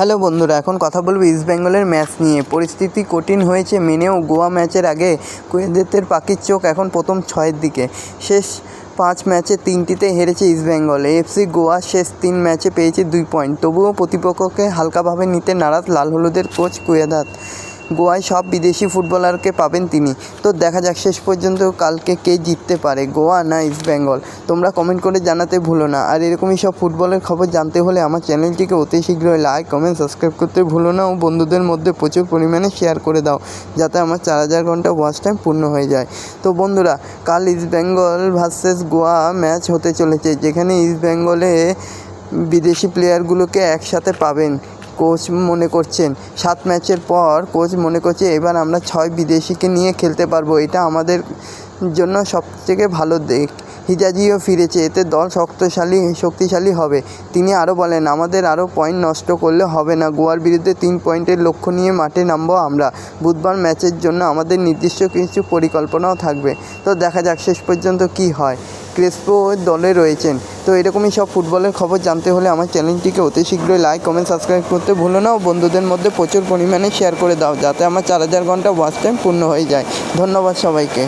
Hello বন্ধুরা, এখন কথা বলবো ইস্ট বেঙ্গলের ম্যাচ নিয়ে। পরিস্থিতি কঠিন হয়েছে মেনেও গোয়া ম্যাচের আগে কুয়েতের পাখির চোখ এখন প্রথম 6-এর দিকে। শেষ 5 ম্যাচে 3টিতে হেরেছে ইস্ট বেঙ্গল। এএফসি গোয়া শেষ 3 ম্যাচে পেয়েছে 2 পয়েন্ট। তবুও প্রতিপক্ষকে হালকাভাবে নিতে নারাজ লাল হলুদের কোচ কুয়েদাত। গোয়ায় সব বিদেশি ফুটবলারকে পাবেন তিনি। তো দেখা যাক শেষ পর্যন্ত কালকে কে জিততে পারে, গোয়া না ইস্ট বেঙ্গল। তোমরা কমেন্ট করে জানাতে ভুলো না। আর এরকমই সব ফুটবলের খবর জানতে হলে আমার চ্যানেলটিকে অতি শীঘ্রই লাইক, কমেন্ট, সাবস্ক্রাইব করতে ভুলো না ও বন্ধুদের মধ্যে প্রচুর পরিমাণে শেয়ার করে দাও, যাতে আমার 4000 ঘন্টা ওয়াচ টাইম পূর্ণ হয়ে যায়। তো বন্ধুরা, কাল east Bengal versus Goa match হতে চলেছে, যেখানে ইস্ট বেঙ্গলে বিদেশি প্লেয়ারগুলোকে একসাথে পাবেন। কোচ মনে করছেন 7 ম্যাচের পর কোচ মনে করছে এবার আমরা 6 বিদেশিকে নিয়ে খেলতে পারবো। এটা আমাদের জন্য সবথেকে ভালো দিক। হিজাজিও ফিরেছে, এতে দল শক্তিশালী হবে। তিনি আরও বলেন, আমাদের আরও পয়েন্ট নষ্ট করলে হবে না। গোয়ার বিরুদ্ধে 3 পয়েন্টের লক্ষ্য নিয়ে মাঠে নামবো আমরা। বুধবার ম্যাচের জন্য আমাদের নির্দিষ্ট কিছু পরিকল্পনাও থাকবে। তো দেখা যাক শেষ পর্যন্ত কি হয়। ক্রেসপো দলে রয়েছেন। তো এরকমই সব ফুটবলের খবর জানতে হলে আমার চ্যানেলটিকে অতি শীঘ্রই লাইক, কমেন্ট, সাবস্ক্রাইব করতে ভুলো না ও বন্ধুদের মধ্যে প্রচুর পরিমাণে শেয়ার করে দাও, যাতে আমার 4000 ঘন্টা ওয়াচ টাইম পূর্ণ হয়ে যায়। ধন্যবাদ সবাইকে।